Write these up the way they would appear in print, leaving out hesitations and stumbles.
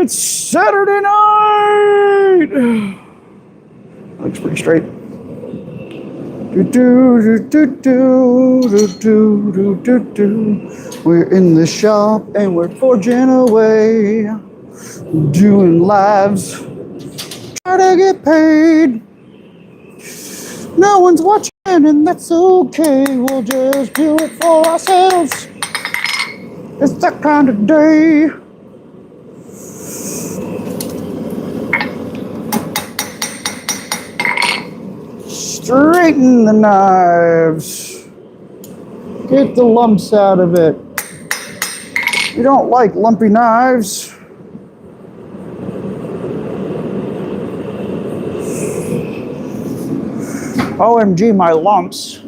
It's Saturday night! Looks pretty straight. We're in the shop and we're forging away, doing lives, try to get paid. No one's watching and that's okay, we'll just do it for ourselves. It's that kind of day. Straighten the knives. Get the lumps out of it. You don't like lumpy knives. OMG, my lumps.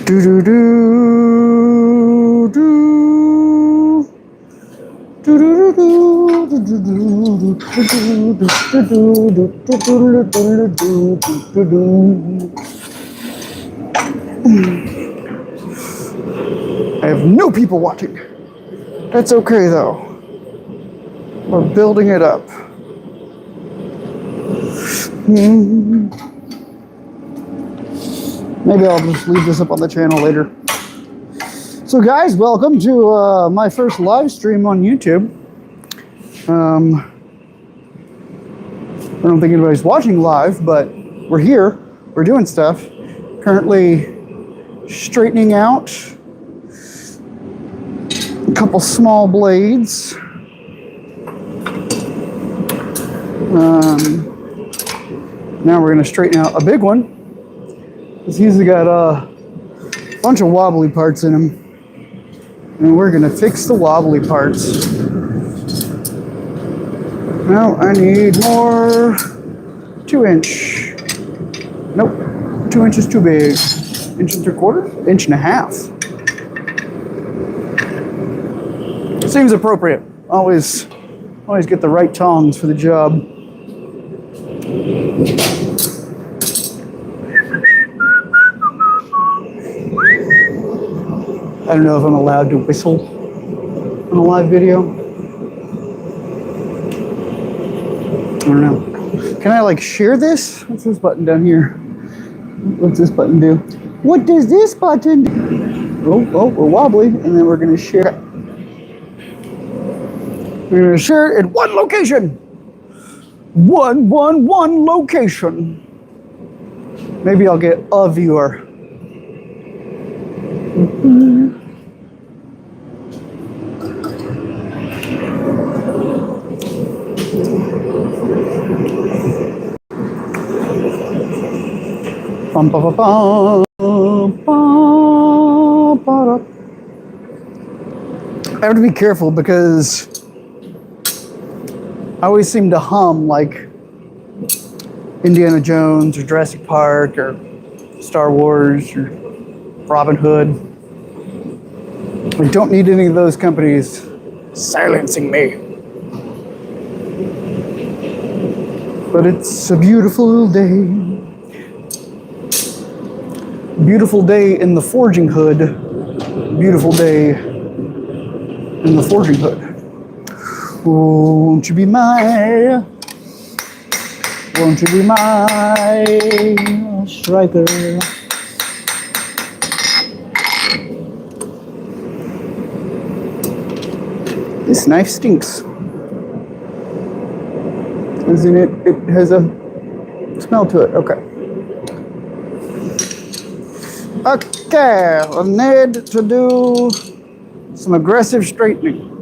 Do do do do do do do. I have no people watching. That's okay though. We're building it up. Maybe I'll just leave this up on the channel later. So guys, welcome to my first live stream on YouTube. I don't think anybody's watching live, but we're here. We're doing stuff. Currently straightening out a couple small blades. Now we're going to straighten out a big one. He's got a bunch of wobbly parts in him. And we're going to fix the wobbly parts. Now I need more 2-inch. Nope, 2 inches too big. 1 3/4, 1.5 inches. Seems appropriate. Always get the right tongs for the job. I don't know if I'm allowed to whistle on a live video. I don't know. Can I like share this? What's this button down here? What's this button do? What does this button do? Oh, we're wobbly, and then we're gonna share it. We're gonna share it in one location. One location. Maybe I'll get a viewer. Bum, bum, bum, bum, bum. I have to be careful because I always seem to hum like Indiana Jones or Jurassic Park or Star Wars or Robin Hood. I don't need any of those companies silencing me. But it's a beautiful day. Beautiful day in the forging hood. Beautiful day in the forging hood. Won't you be my? Won't you be my striker? This knife stinks. Isn't it? It has a smell to it. Okay. Okay, I need to do some aggressive straightening.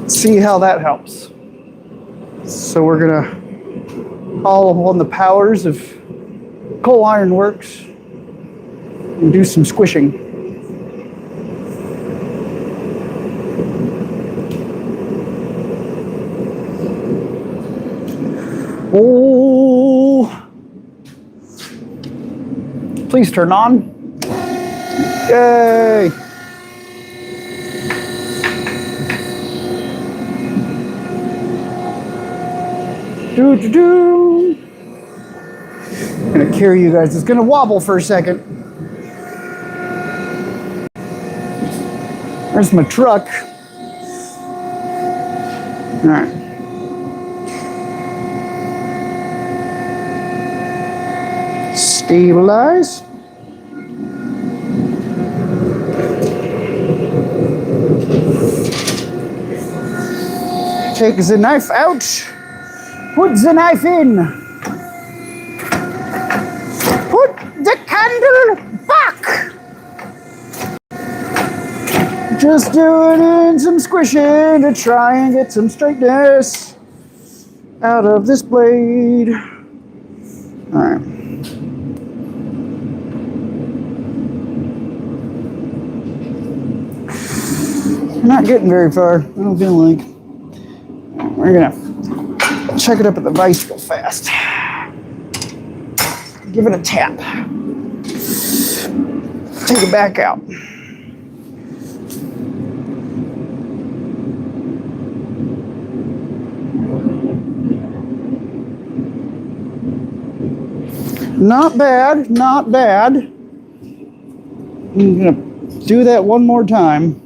See how that helps. So we're gonna call upon the powers of Coal Iron Works and do some squishing. Oh, please turn on. Yay. I'm gonna carry you guys. It's gonna wobble for a second. There's my truck. All right. Stabilize. Take the knife out. Put the knife in. Put the candle back. Just doing some squishing to try and get some straightness out of this blade. All right. Not getting very far, I don't feel like. We're gonna check it up at the vise real fast. Give it a tap. Take it back out. Not bad, not bad. I'm gonna do that one more time.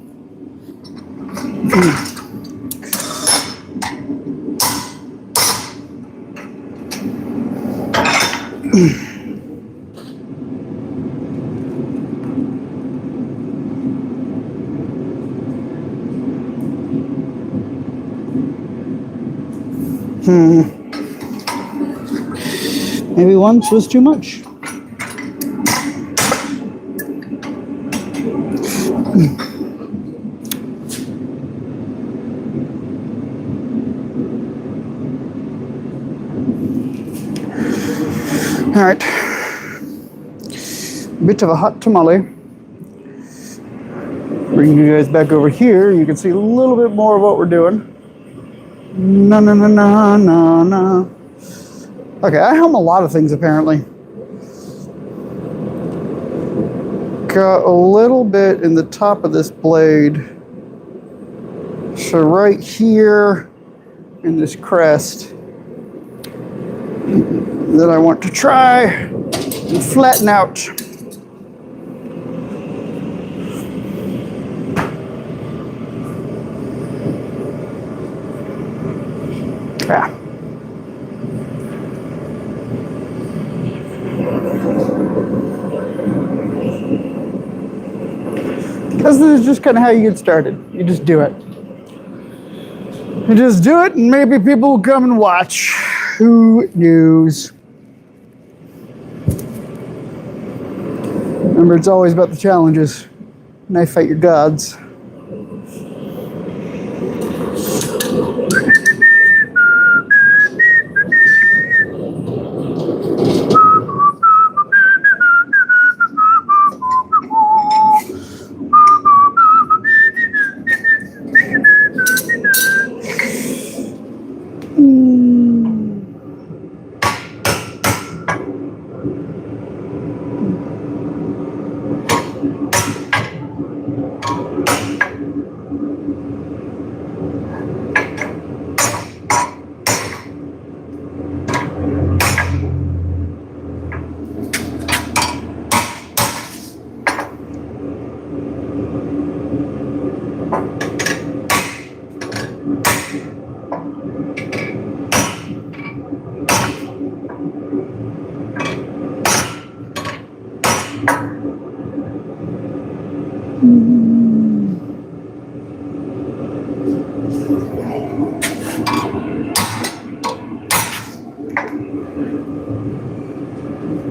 Maybe once was too much. All right, bit of a hot tamale. Bring you guys back over here. You can see a little bit more of what we're doing. No, no, no, no, no, no. Okay, I helm a lot of things apparently. Got a little bit in the top of this blade. So right here in this crest that I want to try and flatten out. Ah. Because this is just kind of how you get started. You just do it. You just do it and maybe people will come and watch. Who knows? Remember, it's always about the challenges. Knife fight your gods.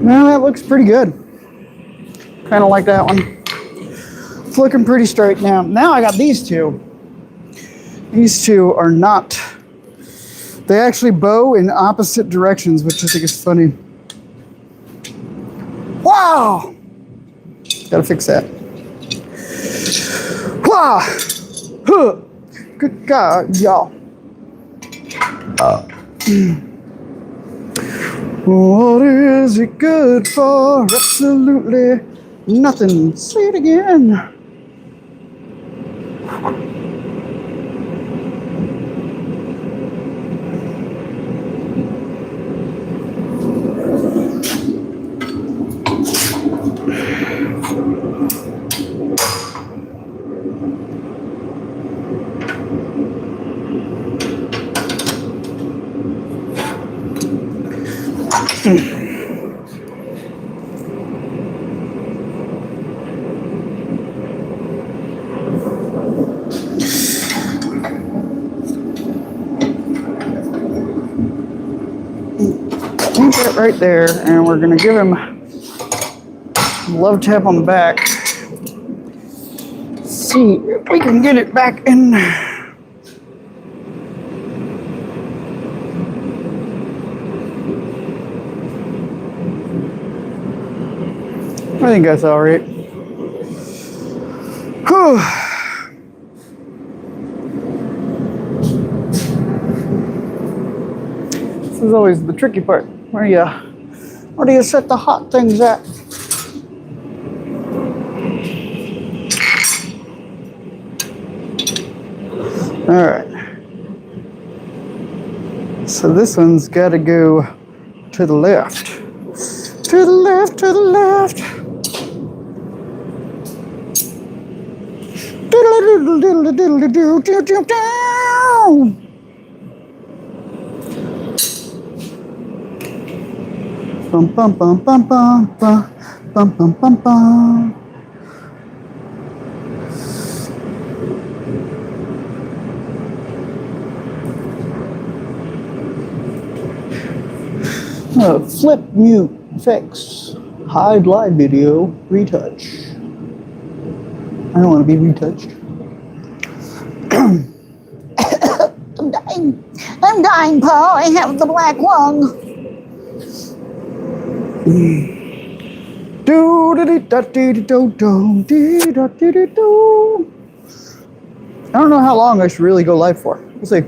Well, that looks pretty good. Kind of like that one. It's looking pretty straight now. Now I got these two. These two are not. They actually bow in opposite directions, which I think is funny. Wow! Gotta fix that. Wow! Huh. Good God, y'all. What is it good for? Absolutely nothing. Say it again. Keep it right there, and we're gonna give him a love tap on the back. See if we can get it back in. I think that's all right. Whew. This is always the tricky part. Where do you set the hot things at? All right. So this one's got to go to the left. To the left, to the left. Bum bum bum bum bum bum bum bum bum bum. Flip, mute, fix, hide live video, retouch. I don't want to be retouched. I'm dying, Paul. I have the black lung. Do da da da do do do da da do. I don't know how long I should really go live for. We'll see.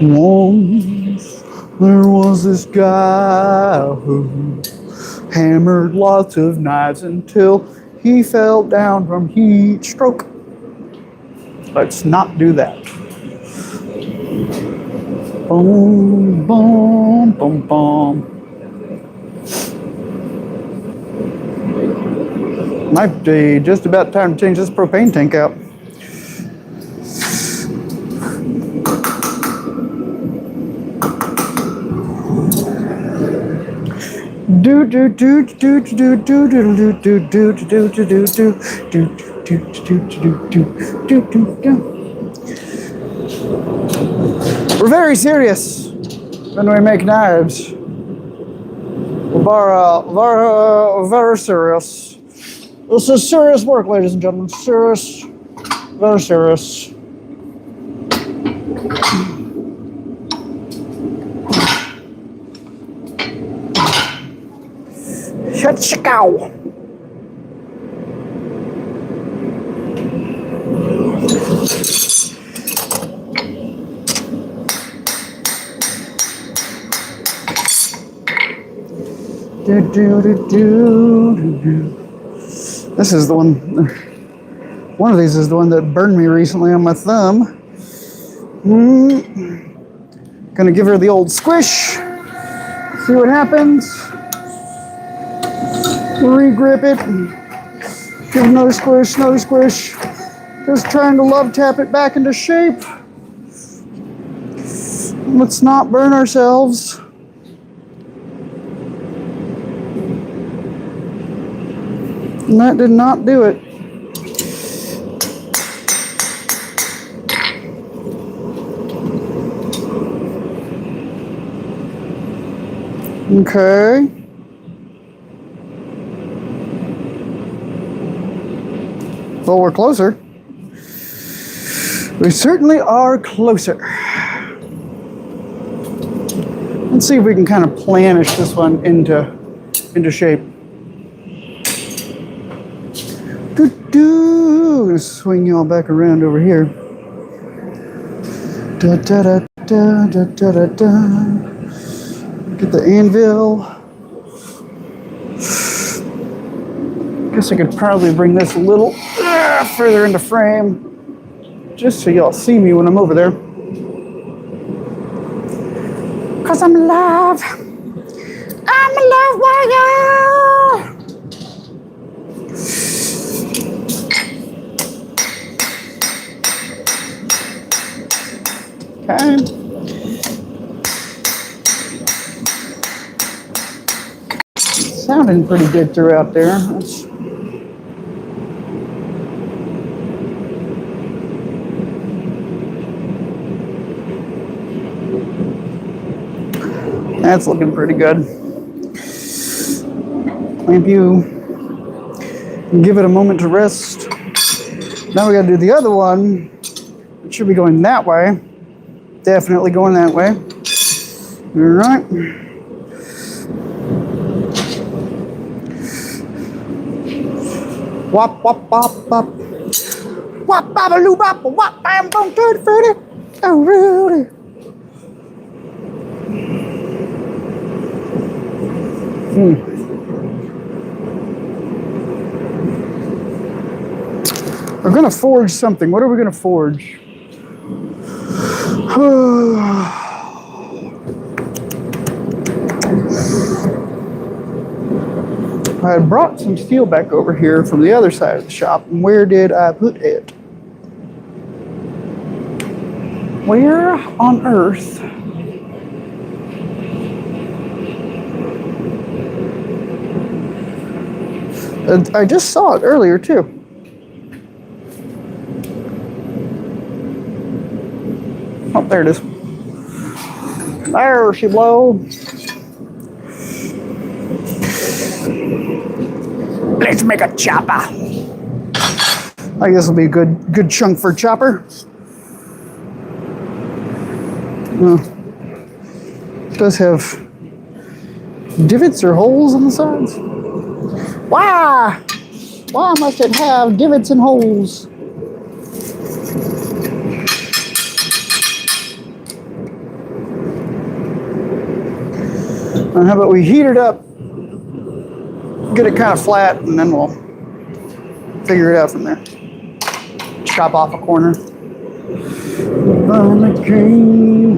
Once there was this guy who hammered lots of knives until he fell down from heat stroke. Let's not do that. Boom, boom, boom, boom. Might be just about time to change this propane tank out. Do do do do do do do do do do do do do do do do do. We're very serious when we make knives. Very serious. This is serious work, ladies and gentlemen. Serious, very serious. Shut-cha-cow. This is the one of these is the one that burned me recently on my thumb. Gonna give her the old squish. See what happens. Regrip it. Give it another squish, another squish. Just trying to love tap it back into shape. Let's not burn ourselves. And that did not do it. Okay. Well, we're closer. We certainly are closer. Let's see if we can kind of planish this one into shape. Gonna swing y'all back around over here. Da da da da da da da da. Get the anvil. Guess I could probably bring this a little further into frame, just so y'all see me when I'm over there. 'Cause I'm alive. I'm alive, warrior. sounding pretty good throughout there. That's looking pretty good. Clamp you. Give it a moment to rest. Now we got to do the other one. It should be going that way. Definitely going that way. All right. Wop, wop, wop, wop. Wop, baba, loo, bop, wop, bam, boom, tutti, frutti. Oh, Rudy. We're going to forge something. What are we going to forge? I had brought some steel back over here from the other side of the shop. And where did I put it? Where on earth? I just saw it earlier too. Oh, there it is. There she blow. Let's make a chopper. I guess it'll be a good chunk for a chopper. It does have divots or holes on the sides. Why? Why must it have divots and holes? How about we heat it up, get it kind of flat, and then we'll figure it out from there. Chop off a corner. On a train.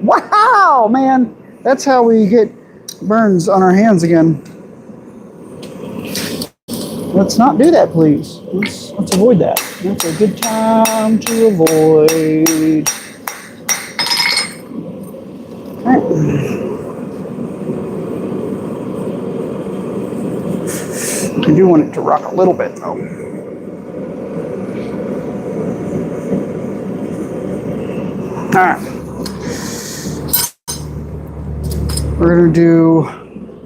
Wow, man, that's how we get burns on our hands again. Let's not do that, please. Let's avoid that. That's a good time to avoid. All right. I do want it to rock a little bit, though. All right. We're going to do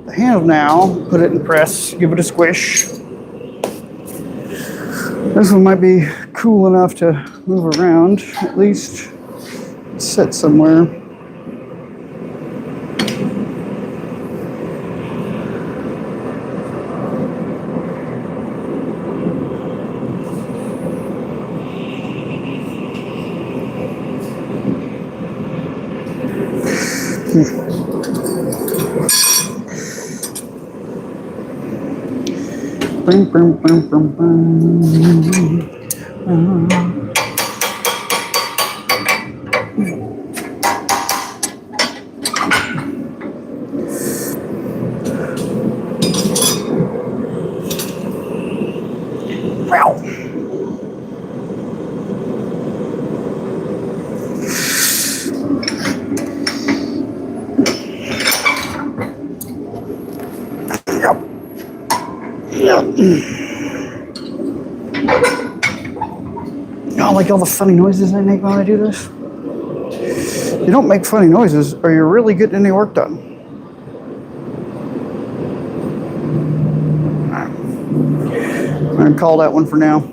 the handle now, put it in press, give it a squish. This one might be cool enough to move around, at least sit somewhere. Brum, brum, brum, brum, brum. Wow. I like all the funny noises I make when I do this. You don't make funny noises or you're really getting any work done. I'm going to call that one for now.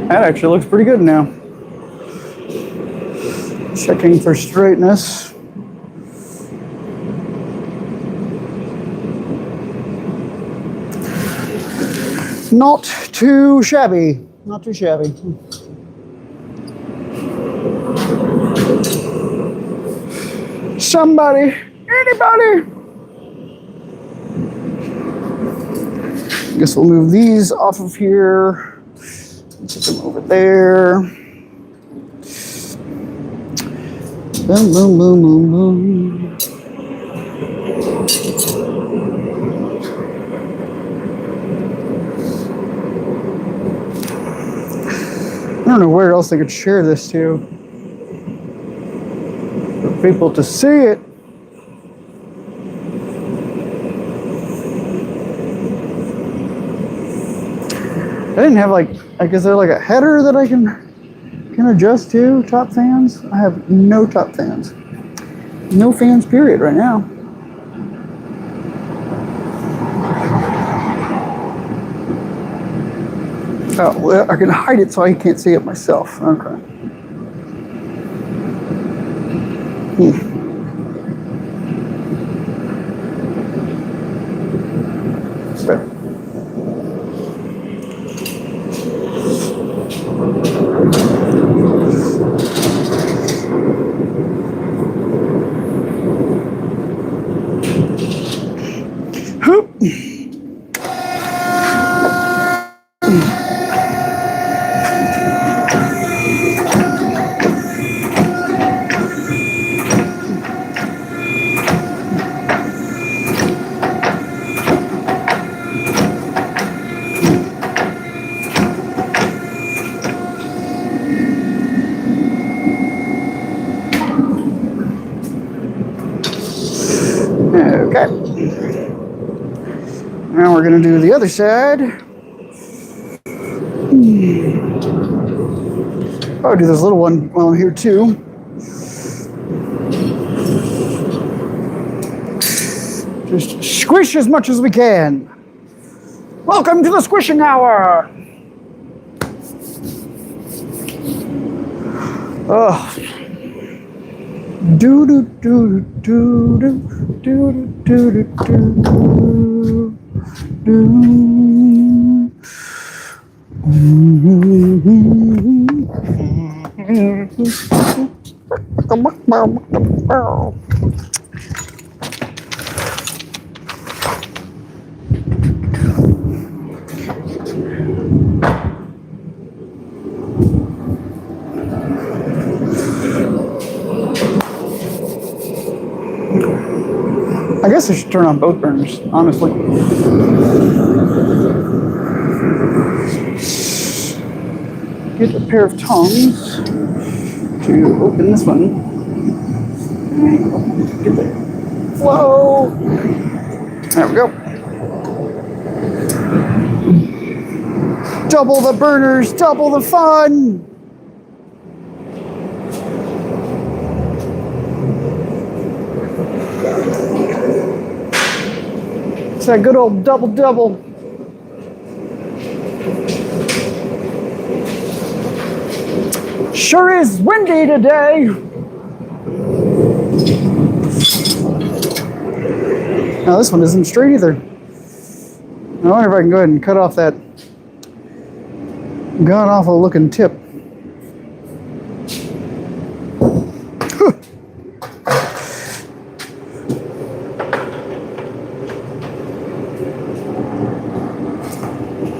That actually looks pretty good now. Checking for straightness. Not too shabby. Not too shabby. Somebody, anybody. Guess we'll move these off of here. Put them over there. Boom, boom, boom, boom, boom. I don't know where else they could share this to. For people to see it. I didn't have like is there like a header that I can adjust to? Top fans? I have no top fans. No fans period right now. Oh, well, I can hide it so I can't see it myself. Okay. Better. Okay. Now we're going to do the other side. I'll do this little one while I'm here too. Just squish as much as we can. Welcome to the squishing hour. Oh. Do do do do do do do do do do. I guess I should turn on both burners, honestly. Get a pair of tongs to open this one. Get the flow. There we go. Double the burners, double the fun. It's that good old double-double. Sure is windy today. Now this one isn't straight either. I wonder if I can go ahead and cut off that god-awful looking tip.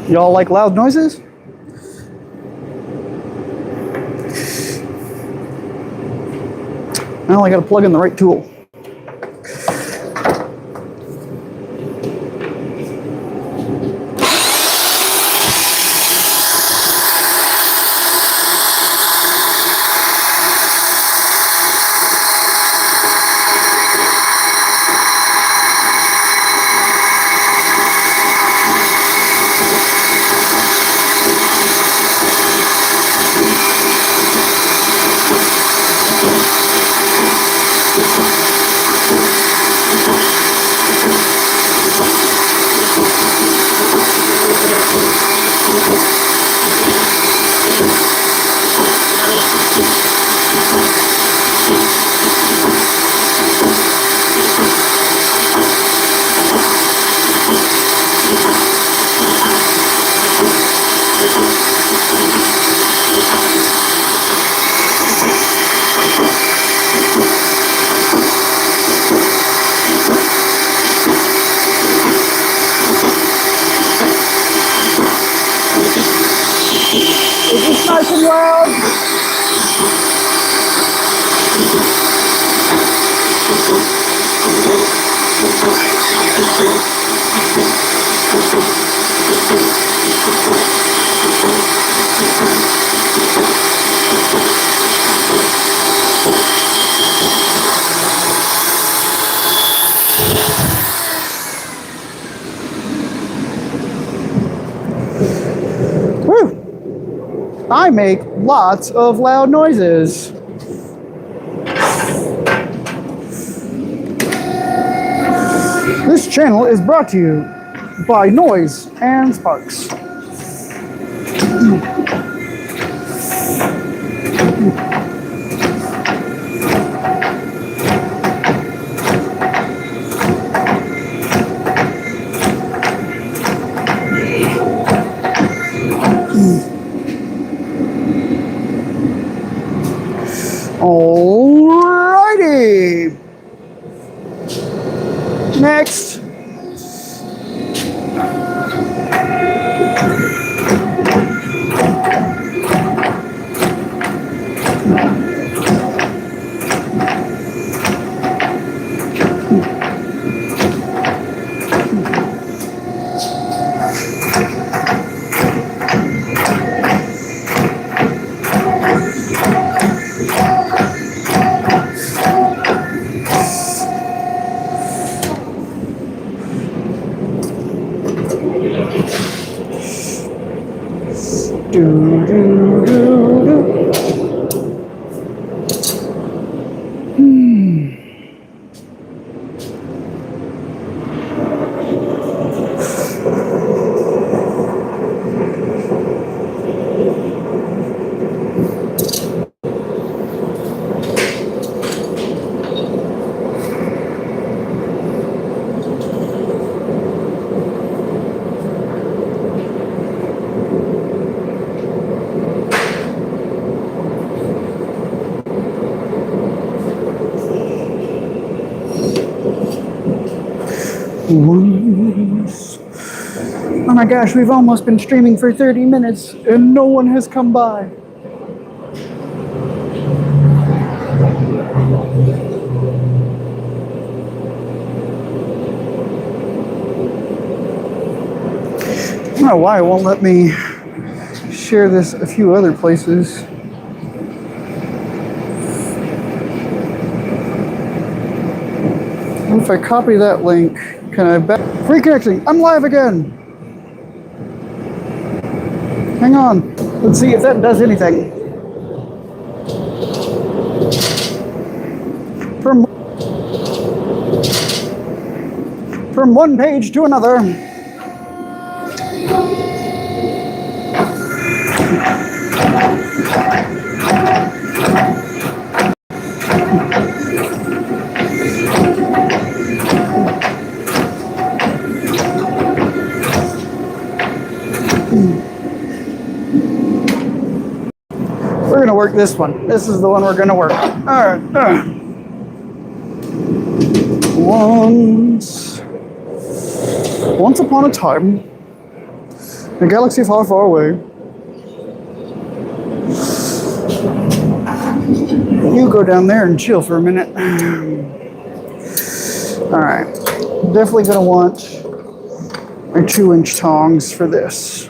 Y'all like loud noises? Now I gotta plug in the right tool. Woo! I make lots of loud noises. This channel is brought to you by Noise and Sparks. Alrighty. Next. Do, do, do, do. Oh my gosh, we've almost been streaming for 30 minutes and no one has come by. I don't know why it won't let me share this a few other places. If I copy that link, can I back? Reconnecting, I'm live again. Hang on, let's see if that does anything. From one page to another. We're gonna work this one. This is the one we're gonna work. All right. Once upon a time, in a galaxy far, far away, you go down there and chill for a minute. All right, definitely gonna want my 2-inch tongs for this.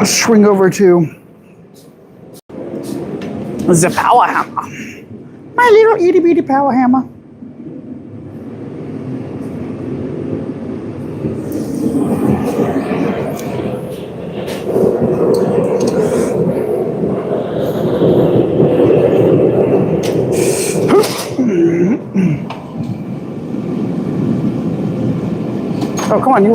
Swing over to the power hammer. My little itty bitty power hammer. Oh, come on, you.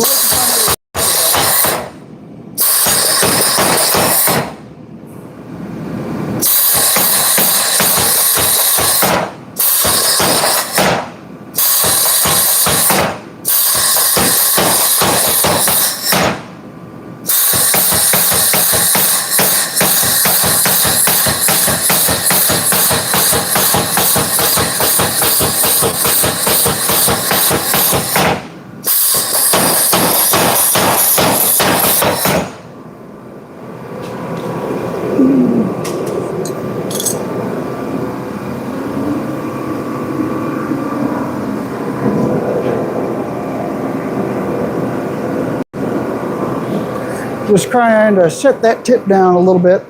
Just trying to set that tip down a little bit.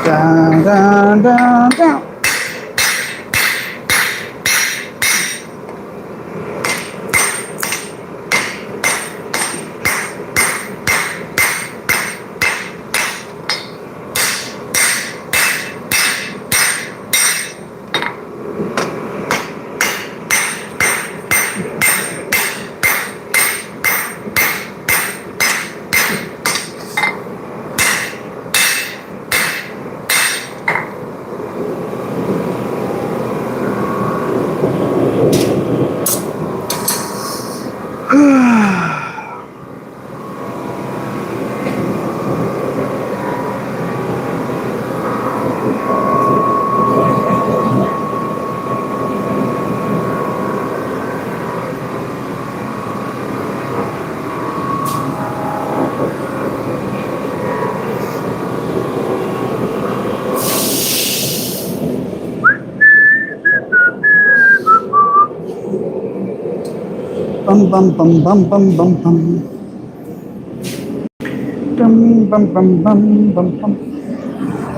Down, down, down, down. Bum bum bum bum bum bum bum. Bum bum bum bum bum bum.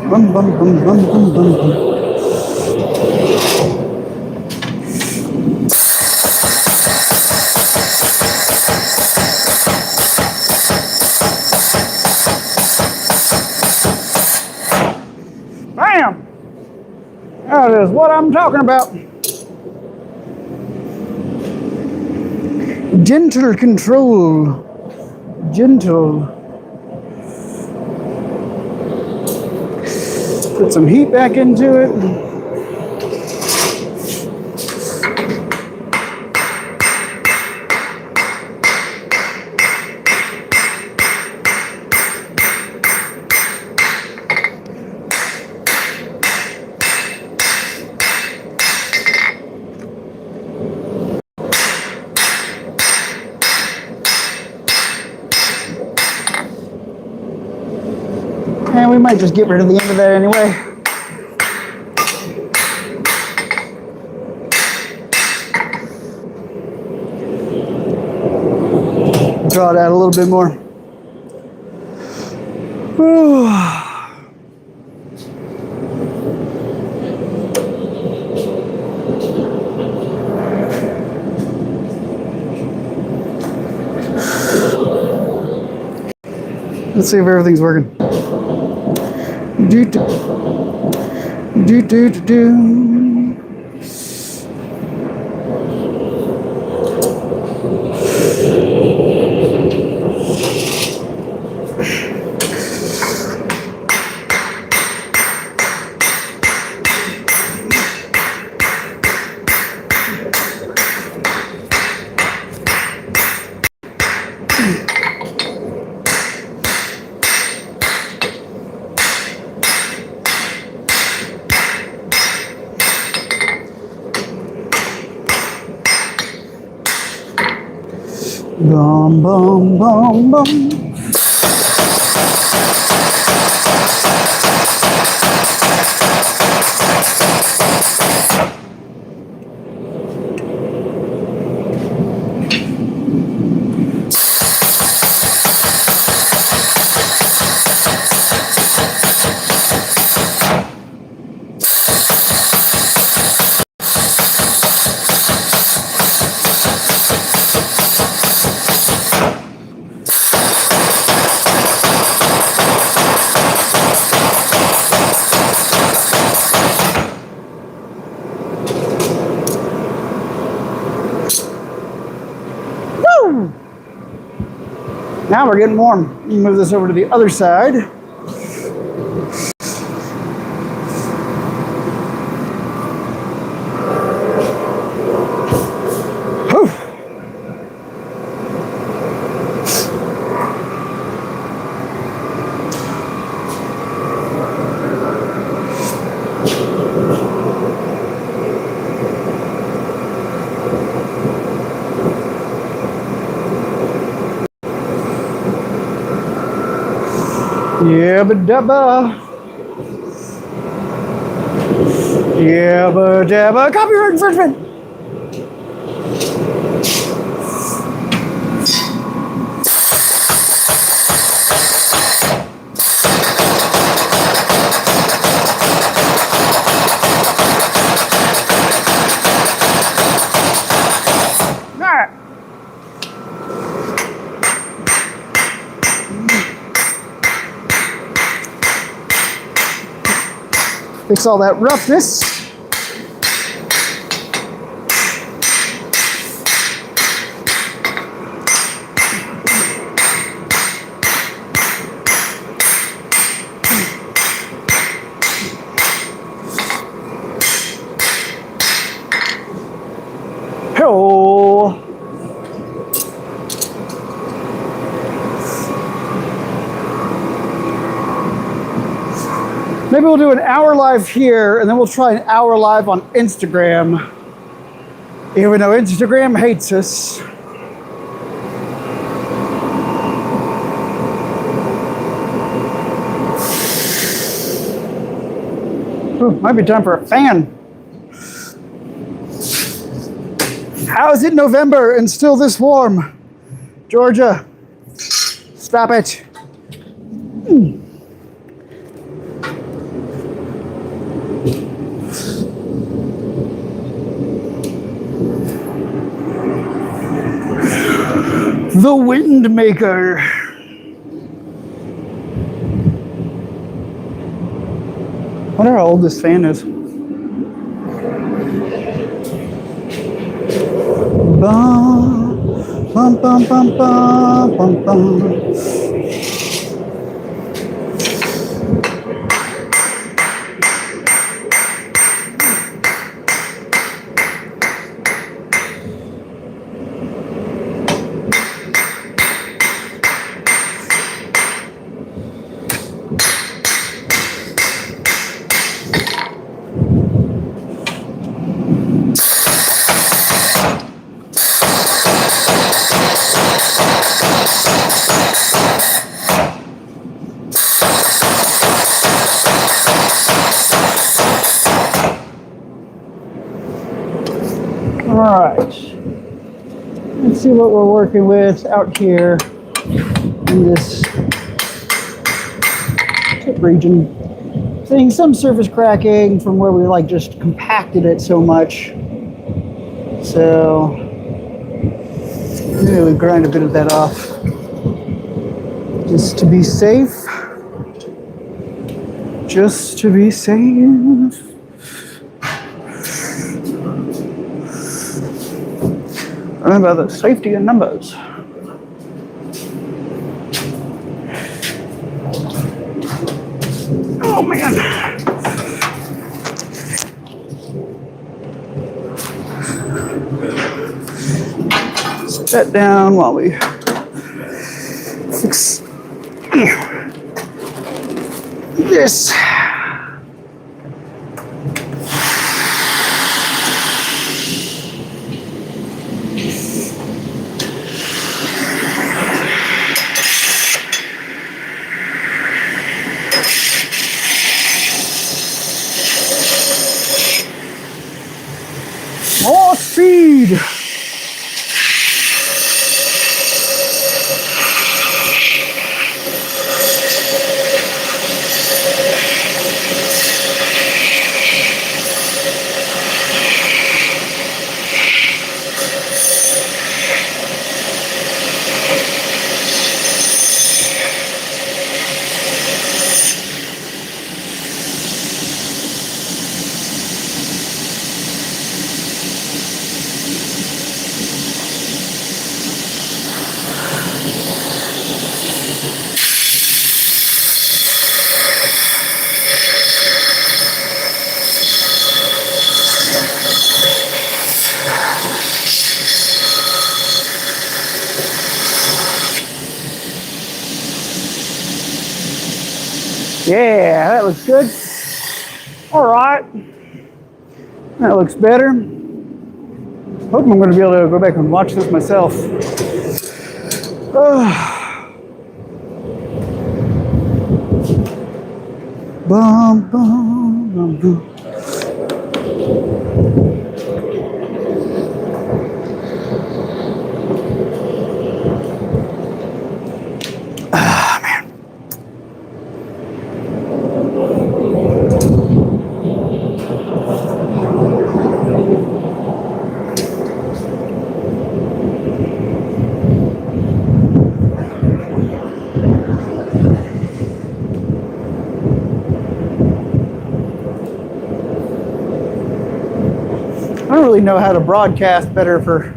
Bum bum bum bum bum bum bum. Bam! That is what I'm talking about. Gentle control. Gentle. Put some heat back into it. And we might just get rid of the end of that anyway. Draw it out a little bit more. Let's see if everything's working. Do do do do do do. Bum bum bum bum. Now we're getting warm. Move this over to the other side. Whew. Yabba dabba. Yabba dabba. Copyright infringement. Alright. Fix all that roughness. Hello. Maybe we'll do an hour live here, and then we'll try an hour live on Instagram. Even though Instagram hates us. Ooh, might be time for a fan. How is it November and still this warm? Georgia, stop it. The wind maker. I wonder how old this fan is. Bum, bum, bum, bum, bum, bum, bum. All right, let's see what we're working with out here in this tip region. Seeing some surface cracking from where we like just compacted it so much. So maybe we grind a bit of that off just to be safe. Just to be safe. Remember the safety in numbers. Oh man. Set that down while we fix this. More speed. Yeah, that looks good. All right. That looks better. Hope I'm going to be able to go back and watch this myself. Bum, bum, bum, bum. I don't really know how to broadcast better for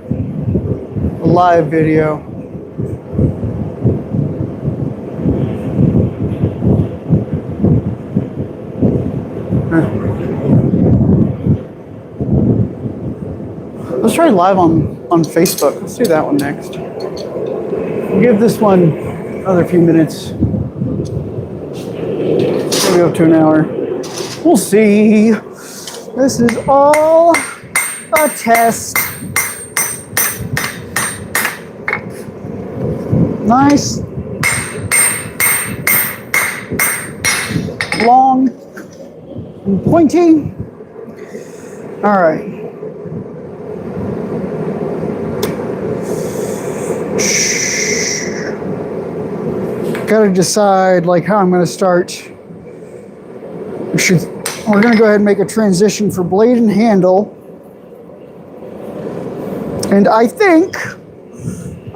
a live video. Let's try live on Facebook. Let's do that one next. We'll give this one another few minutes. Maybe up to an hour. We'll see. This is all a test. Nice, long, and pointy. All right. Got to decide like how I'm going to start. We're going to go ahead and make a transition for blade and handle. And I think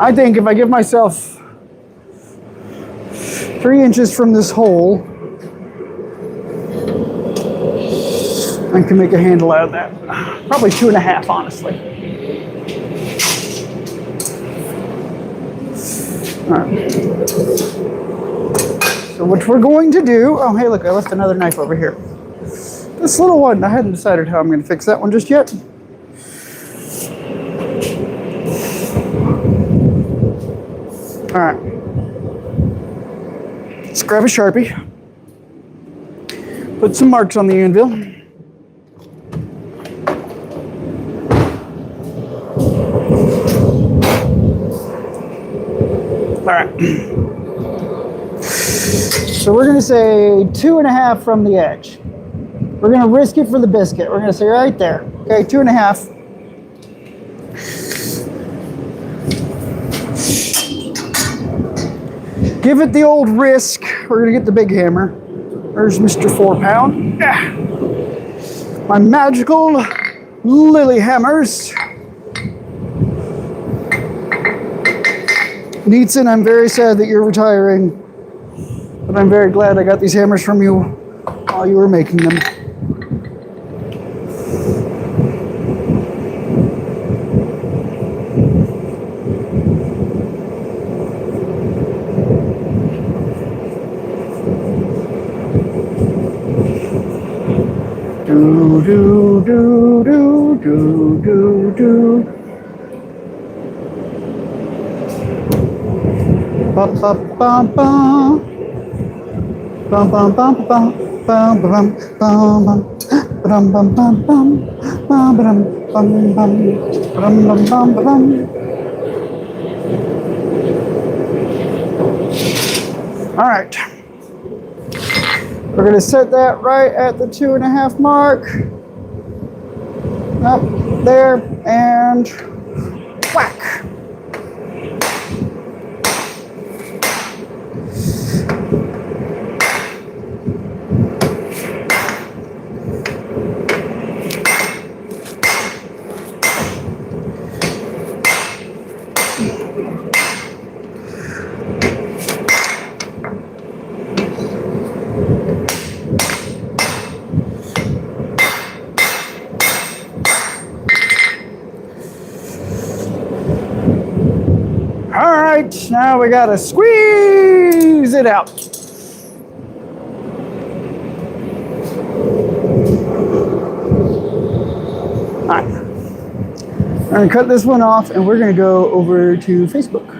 if I give myself 3 inches from this hole, I can make a handle out of that. Probably 2.5, honestly. All right. So what we're going to do, oh hey look, I left another knife over here. This little one, I hadn't decided how I'm going to fix that one just yet. All right. Let's grab a Sharpie. Put some marks on the anvil. All right. So we're going to say 2.5 from the edge. We're going to risk it for the biscuit. We're going to say right there. Okay, 2.5. Give it the old risk. We're going to get the big hammer. There's Mr. 4-pound. My magical lily hammers. Neatson, I'm very sad that you're retiring, but I'm very glad I got these hammers from you while you were making them. Do, do, do, do, do, do, do. Ba ba ba ba. Bum bum bum bum bum bum bum bum bum bum bum bum bum bum bum bum bum bum. All right. We're going to set that right at the 2.5 mark. Up there and whack. Now we gotta squeeze it out. All right. I'm gonna cut this one off and we're gonna go over to Facebook.